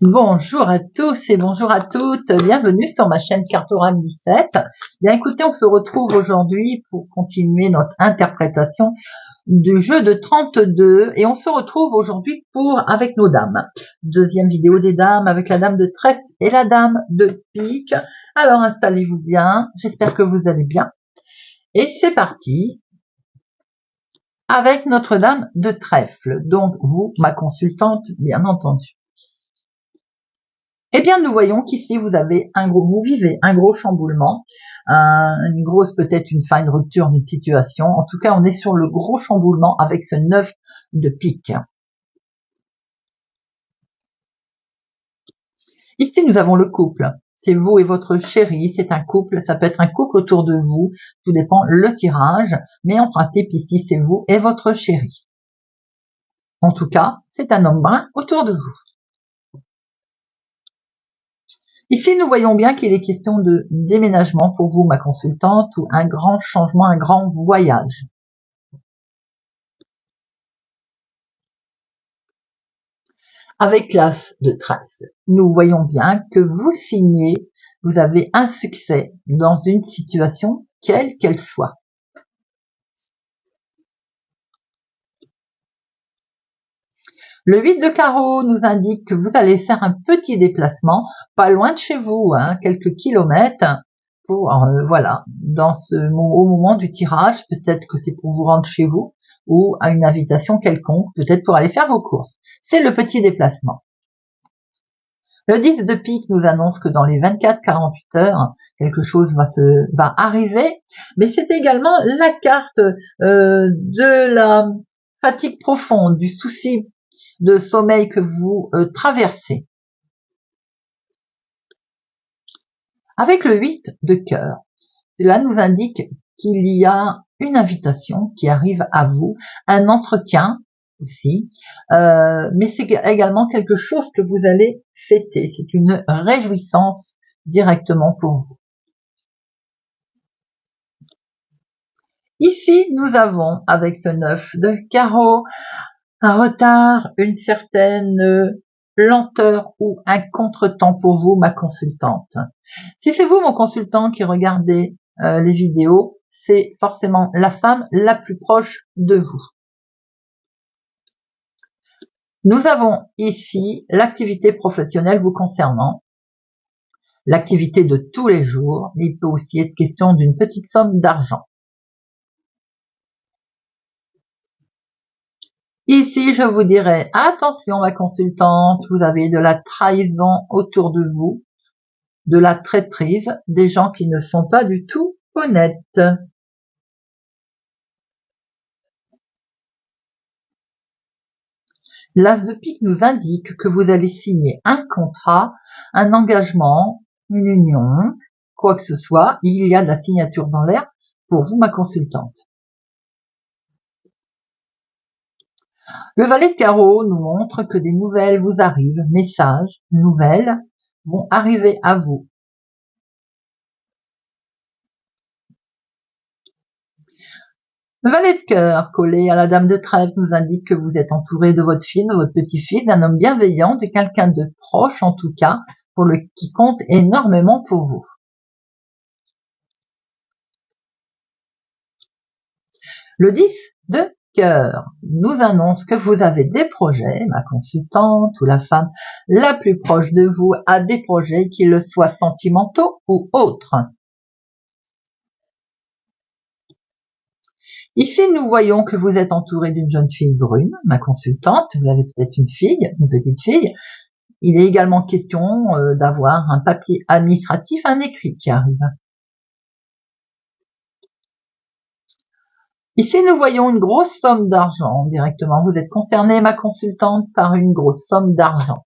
Bonjour à tous et bonjour à toutes, bienvenue sur ma chaîne Cartogramme 17. Bien écoutez, on se retrouve aujourd'hui pour continuer notre interprétation du jeu de 32 et on se retrouve aujourd'hui avec nos dames. Deuxième vidéo des dames avec la dame de trèfle et la dame de pique. Alors installez-vous bien, j'espère que vous allez bien. Et c'est parti avec notre dame de trèfle, donc vous, ma consultante, bien entendu. Eh bien, nous voyons qu'ici, vous vivez un gros chamboulement, une grosse, peut-être une fin, une rupture d'une situation. En tout cas, on est sur le gros chamboulement avec ce 9 de pique. Ici, nous avons le couple. C'est vous et votre chéri, c'est un couple, ça peut être un couple autour de vous, tout dépend le tirage, mais en principe, ici, c'est vous et votre chéri. En tout cas, c'est un homme brun autour de vous. Ici, nous voyons bien qu'il est question de déménagement pour vous, ma consultante, ou un grand changement, un grand voyage. Avec l'as de trèfle, nous voyons bien que vous signez, vous avez un succès dans une situation, quelle qu'elle soit. Le 8 de carreau nous indique que vous allez faire un petit déplacement, pas loin de chez vous, quelques kilomètres, pour voilà, au moment du tirage, peut-être que c'est pour vous rendre chez vous, ou à une invitation quelconque, peut-être pour aller faire vos courses. C'est le petit déplacement. Le 10 de pique nous annonce que dans les 24-48 heures, quelque chose va arriver, mais c'est également la carte de la fatigue profonde, du souci de sommeil que vous traversez. Avec le 8 de cœur, cela nous indique qu'il y a une invitation qui arrive à vous, un entretien aussi, mais c'est également quelque chose que vous allez fêter. C'est une réjouissance directement pour vous. Ici, nous avons, avec ce 9 de carreau, un retard, une certaine lenteur ou un contretemps pour vous, ma consultante. Si c'est vous, mon consultant, qui regardez les vidéos, c'est forcément la femme la plus proche de vous. Nous avons ici l'activité professionnelle vous concernant, l'activité de tous les jours. Il peut aussi être question d'une petite somme d'argent. Ici, je vous dirais, attention ma consultante, vous avez de la trahison autour de vous, de la traîtrise, des gens qui ne sont pas du tout honnêtes. L'as de pique nous indique que vous allez signer un contrat, un engagement, une union, quoi que ce soit. Il y a de la signature dans l'air pour vous, ma consultante. Le valet de carreau nous montre que des nouvelles vous arrivent, messages, nouvelles vont arriver à vous. Le valet de cœur collé à la dame de trèfle nous indique que vous êtes entouré de votre fille, de votre petit-fils, d'un homme bienveillant, de quelqu'un de proche en tout cas, qui compte énormément pour vous. Le 10 de cœur nous annonce que vous avez des projets, ma consultante ou la femme la plus proche de vous a des projets, qu'ils soient sentimentaux ou autres. Ici, nous voyons que vous êtes entouré d'une jeune fille brune, ma consultante, vous avez peut-être une petite fille. Il est également question d'avoir un papier administratif, un écrit qui arrive. Ici, nous voyons une grosse somme d'argent directement. Vous êtes concerné, ma consultante, par une grosse somme d'argent.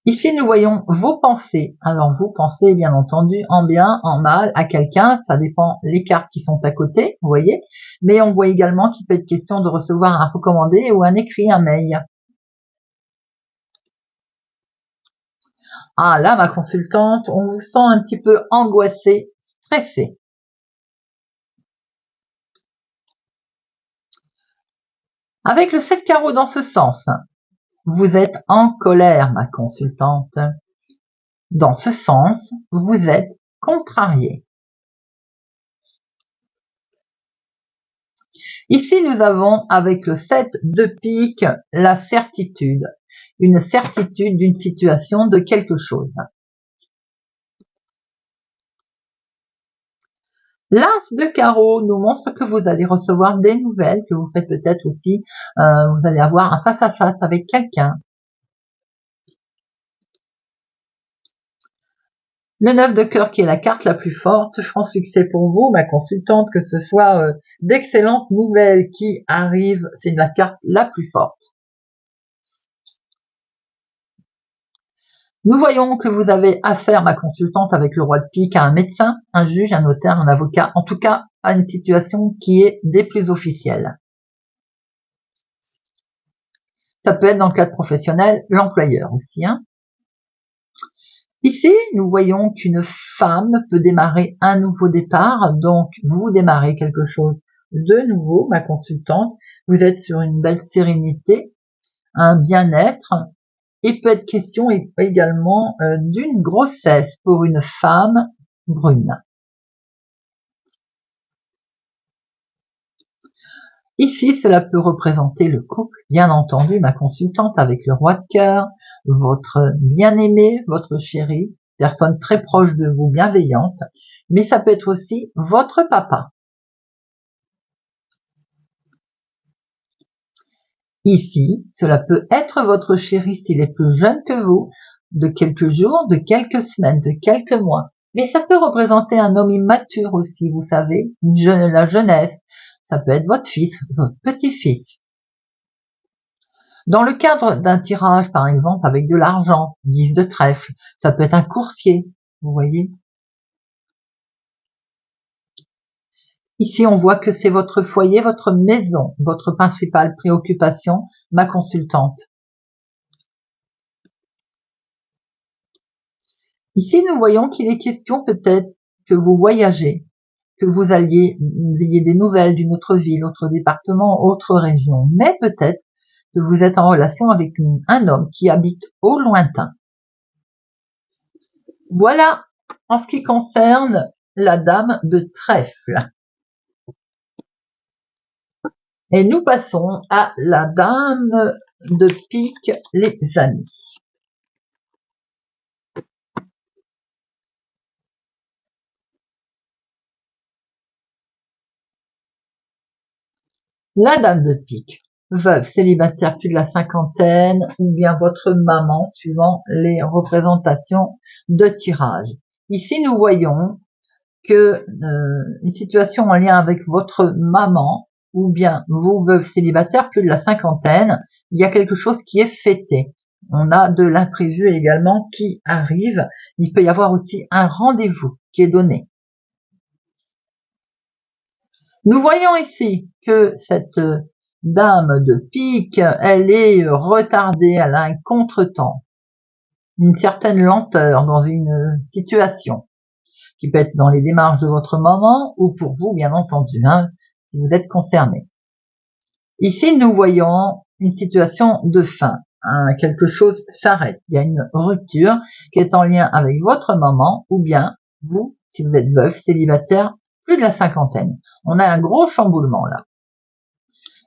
Ici, nous voyons vos pensées. Alors, vous pensez, bien entendu, en bien, en mal, à quelqu'un. Ça dépend les cartes qui sont à côté, vous voyez. Mais on voit également qu'il peut être question de recevoir un recommandé ou un écrit, un mail. Ah, là, ma consultante, on vous sent un petit peu angoissé, stressé. Avec le 7 carreau dans ce sens, vous êtes en colère, ma consultante. Dans ce sens, vous êtes contrarié. Ici, nous avons avec le 7 de pique la certitude. Une certitude d'une situation, de quelque chose. L'as de carreau nous montre que vous allez recevoir des nouvelles, que vous faites peut-être aussi, vous allez avoir un face-à-face avec quelqu'un. Le 9 de cœur qui est la carte la plus forte, franc succès pour vous, ma consultante, que ce soit d'excellentes nouvelles qui arrivent, c'est la carte la plus forte. Nous voyons que vous avez affaire, ma consultante, avec le roi de pique, à un médecin, un juge, un notaire, un avocat, en tout cas à une situation qui est des plus officielles. Ça peut être dans le cadre professionnel, l'employeur aussi. Ici, nous voyons qu'une femme peut démarrer un nouveau départ, donc vous démarrez quelque chose de nouveau, ma consultante. Vous êtes sur une belle sérénité, un bien-être. Il peut être question également d'une grossesse pour une femme brune. Ici, cela peut représenter le couple, bien entendu, ma consultante, avec le roi de cœur, votre bien-aimé, votre chéri, personne très proche de vous, bienveillante, mais ça peut être aussi votre papa. Ici, cela peut être votre chéri s'il est plus jeune que vous, de quelques jours, de quelques semaines, de quelques mois. Mais ça peut représenter un homme immature aussi, vous savez, la jeunesse. Ça peut être votre fils, votre petit-fils. Dans le cadre d'un tirage, par exemple, avec de l'argent, 10 de trèfle, ça peut être un coursier, vous voyez. Ici, on voit que c'est votre foyer, votre maison, votre principale préoccupation, ma consultante. Ici, nous voyons qu'il est question peut-être que vous voyagez, que vous ayez des nouvelles d'une autre ville, autre département, autre région, mais peut-être que vous êtes en relation avec un homme qui habite au lointain. Voilà en ce qui concerne la dame de trèfle. Et nous passons à la dame de pique, les amis. La dame de pique, veuve, célibataire, plus de la cinquantaine, ou bien votre maman, suivant les représentations de tirage. Ici, nous voyons que une situation en lien avec votre maman, ou bien vous, veuve, célibataire, plus de la cinquantaine, il y a quelque chose qui est fêté. On a de l'imprévu également qui arrive. Il peut y avoir aussi un rendez-vous qui est donné. Nous voyons ici que cette dame de pique, elle est retardée, elle a un contretemps, une certaine lenteur dans une situation, qui peut être dans les démarches de votre maman ou pour vous, bien entendu, si vous êtes concerné. Ici, nous voyons une situation de fin. Quelque chose s'arrête. Il y a une rupture qui est en lien avec votre maman ou bien vous, si vous êtes veuf, célibataire, plus de la cinquantaine. On a un gros chamboulement là.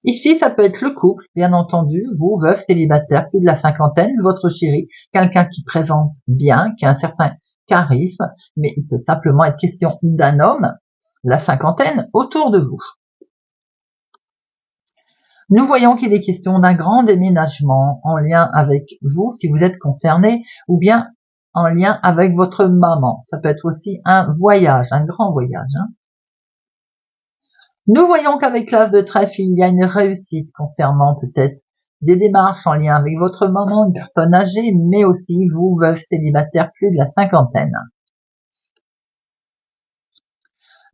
Ici, ça peut être le couple, bien entendu, vous, veuf, célibataire, plus de la cinquantaine, votre chéri, quelqu'un qui présente bien, qui a un certain charisme, mais il peut simplement être question d'un homme, la cinquantaine, autour de vous. Nous voyons qu'il est question d'un grand déménagement en lien avec vous, si vous êtes concerné, ou bien en lien avec votre maman. Ça peut être aussi un voyage, un grand voyage. Nous voyons qu'avec l'as de trèfle, il y a une réussite concernant peut-être des démarches en lien avec votre maman, une personne âgée, mais aussi vous, veuve, célibataire, plus de la cinquantaine.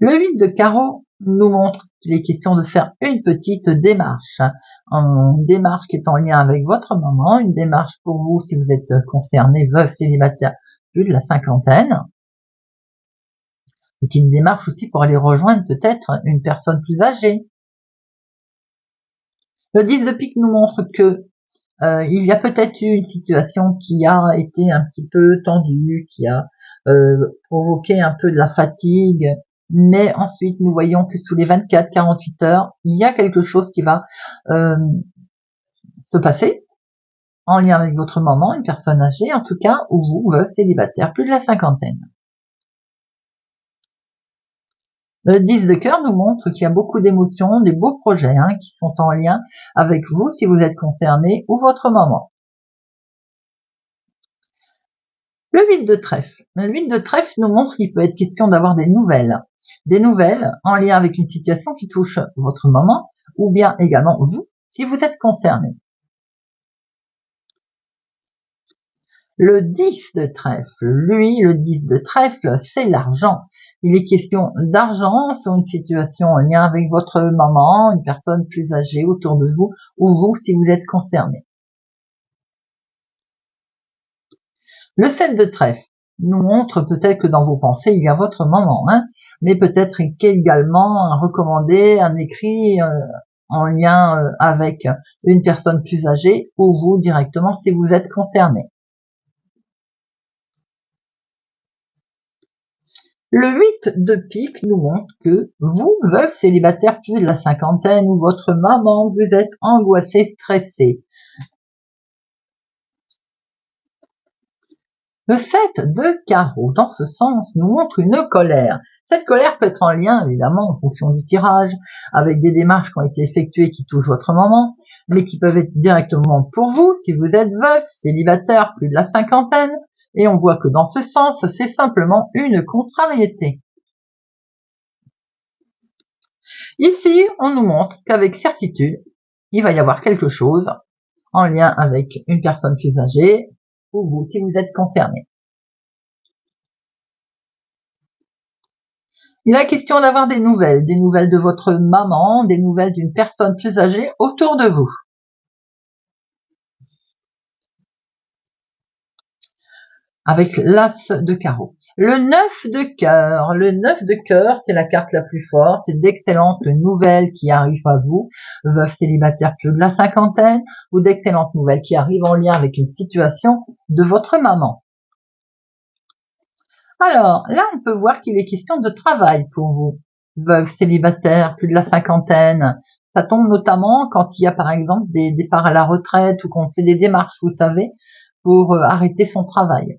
Le 8 de carreau nous montre qu'il est question de faire une petite démarche. Une démarche qui est en lien avec votre maman, une démarche pour vous si vous êtes concerné, veuve, célibataire, plus de la cinquantaine. Petite démarche aussi pour aller rejoindre peut-être une personne plus âgée. Le 10 de pique nous montre que il y a peut-être eu une situation qui a été un petit peu tendue, qui a provoqué un peu de la fatigue, mais ensuite nous voyons que sous les 24-48 heures, il y a quelque chose qui va se passer en lien avec votre maman, une personne âgée en tout cas, ou vous, célibataire, plus de la cinquantaine. Le 10 de cœur nous montre qu'il y a beaucoup d'émotions, des beaux projets qui sont en lien avec vous si vous êtes concerné ou votre maman. Le 8 de trèfle. Le 8 de trèfle nous montre qu'il peut être question d'avoir des nouvelles en lien avec une situation qui touche votre maman ou bien également vous si vous êtes concerné. Le 10 de trèfle, le 10 de trèfle, c'est l'argent. Il est question d'argent sur une situation en lien avec votre maman, une personne plus âgée autour de vous ou vous si vous êtes concerné. Le 7 de trèfle nous montre peut-être que dans vos pensées, il y a votre maman, mais peut-être qu'également un recommandé, un écrit en lien avec une personne plus âgée ou vous directement si vous êtes concerné. Le 8 de pique nous montre que vous, veuve célibataire plus de la cinquantaine ou votre maman, vous êtes angoissé, stressé. Le 7 de carreau, dans ce sens, nous montre une colère. Cette colère peut être en lien, évidemment, en fonction du tirage, avec des démarches qui ont été effectuées qui touchent votre maman, mais qui peuvent être directement pour vous, si vous êtes veuf, célibataire, plus de la cinquantaine, et on voit que dans ce sens, c'est simplement une contrariété. Ici, on nous montre qu'avec certitude, il va y avoir quelque chose en lien avec une personne plus âgée, ou vous, si vous êtes concerné. Il est question d'avoir des nouvelles de votre maman, des nouvelles d'une personne plus âgée autour de vous. Avec l'as de carreau. Le 9 de cœur, c'est la carte la plus forte, c'est d'excellentes nouvelles qui arrivent à vous, veuve célibataire plus de la cinquantaine, ou d'excellentes nouvelles qui arrivent en lien avec une situation de votre maman. Alors, là, on peut voir qu'il est question de travail pour vous, veuve célibataire, plus de la cinquantaine. Ça tombe notamment quand il y a, par exemple, des départs à la retraite ou qu'on fait des démarches, vous savez, pour arrêter son travail.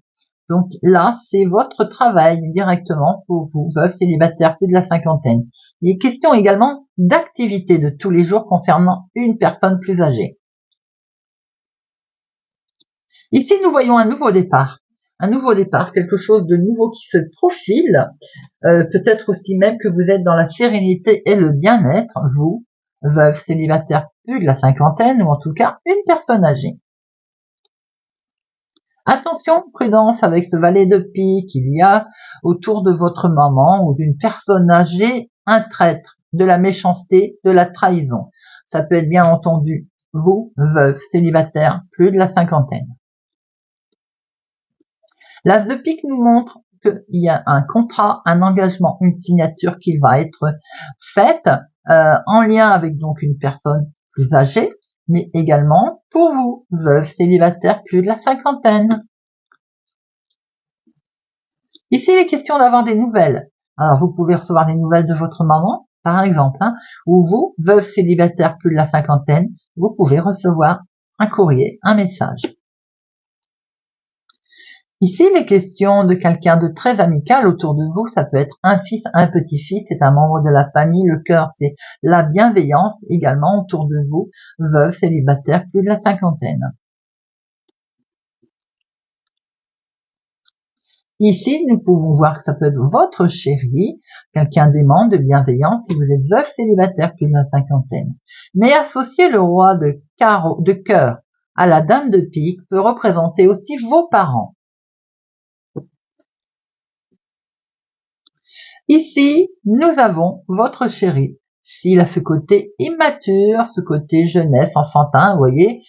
Donc là, c'est votre travail directement pour vous, veuve célibataire, plus de la cinquantaine. Il est question également d'activités de tous les jours concernant une personne plus âgée. Ici, nous voyons un nouveau départ, quelque chose de nouveau qui se profile, peut-être aussi même que vous êtes dans la sérénité et le bien-être, vous, veuve célibataire, plus de la cinquantaine, ou en tout cas une personne âgée. Attention, prudence avec ce valet de pique, il y a autour de votre maman ou d'une personne âgée un traître, de la méchanceté, de la trahison. Ça peut être bien entendu vous, veuve, célibataire, plus de la cinquantaine. L'as de pique nous montre qu'il y a un contrat, un engagement, une signature qui va être faite en lien avec donc une personne plus âgée, mais également pour vous, veuve célibataire plus de la cinquantaine. Ici, il est question d'avoir des nouvelles. Alors, vous pouvez recevoir des nouvelles de votre maman, par exemple, ou vous, veuve célibataire plus de la cinquantaine, vous pouvez recevoir un courrier, un message. Ici, il est question de quelqu'un de très amical autour de vous. Ça peut être un fils, un petit-fils, c'est un membre de la famille. Le cœur, c'est la bienveillance également autour de vous, veuve célibataire plus de la cinquantaine. Ici, nous pouvons voir que ça peut être votre chéri, quelqu'un d'aimant, de bienveillant, si vous êtes veuve célibataire plus de la cinquantaine. Mais associer le roi de cœur à la dame de pique peut représenter aussi vos parents. Ici, nous avons votre chéri. S'il a ce côté immature, ce côté jeunesse, enfantin, vous voyez,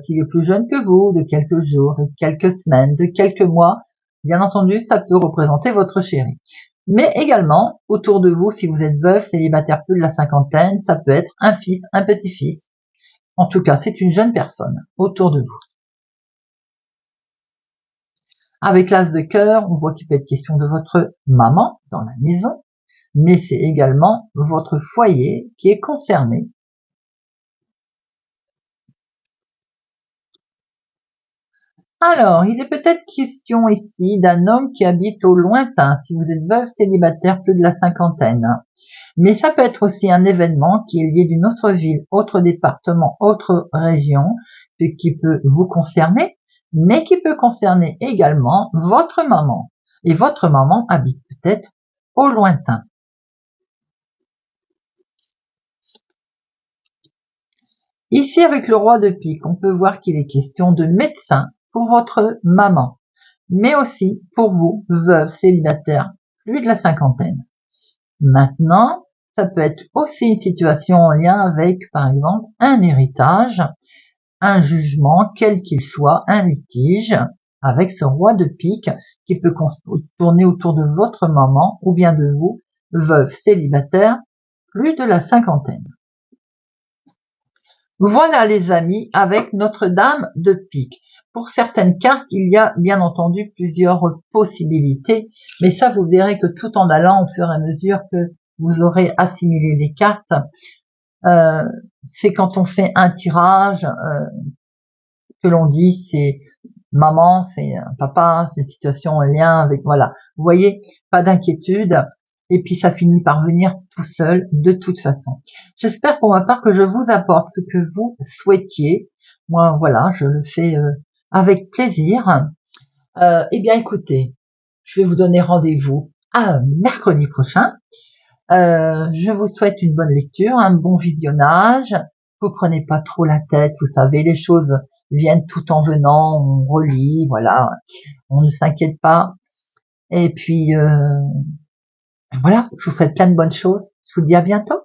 s'il est plus jeune que vous, de quelques jours, de quelques semaines, de quelques mois, bien entendu, ça peut représenter votre chéri. Mais également, autour de vous, si vous êtes veuve, célibataire plus de la cinquantaine, ça peut être un fils, un petit-fils, En tout cas, c'est une jeune personne autour de vous. Avec l'as de cœur, on voit qu'il peut être question de votre maman dans la maison, mais c'est également votre foyer qui est concerné. Alors, il est peut-être question ici d'un homme qui habite au lointain, si vous êtes veuve célibataire plus de la cinquantaine. Mais ça peut être aussi un événement qui est lié d'une autre ville, autre département, autre région, ce qui peut vous concerner, mais qui peut concerner également votre maman. Et votre maman habite peut-être au lointain. Ici, avec le roi de pique, on peut voir qu'il est question de médecin pour votre maman, mais aussi pour vous, veuve célibataire, plus de la cinquantaine. Maintenant, ça peut être aussi une situation en lien avec, par exemple, un héritage, un jugement, quel qu'il soit, un litige, avec ce roi de pique qui peut tourner autour de votre maman ou bien de vous, veuve célibataire, plus de la cinquantaine. Voilà les amis, avec Notre-Dame de pique. Pour certaines cartes, il y a bien entendu plusieurs possibilités, mais ça vous verrez que tout en allant au fur et à mesure que vous aurez assimilé les cartes, c'est quand on fait un tirage que l'on dit c'est maman, c'est papa, c'est une situation en lien avec, voilà. Vous voyez, pas d'inquiétude. Et puis ça finit par venir tout seul de toute façon. J'espère pour ma part que je vous apporte ce que vous souhaitiez. Moi, voilà, je le fais avec plaisir. Eh bien, écoutez, je vais vous donner rendez-vous à mercredi prochain. Je vous souhaite une bonne lecture, un bon visionnage. Vous prenez pas trop la tête, vous savez, les choses viennent tout en venant, on relit, voilà, on ne s'inquiète pas. Et puis, voilà, je vous souhaite plein de bonnes choses. Je vous dis à bientôt.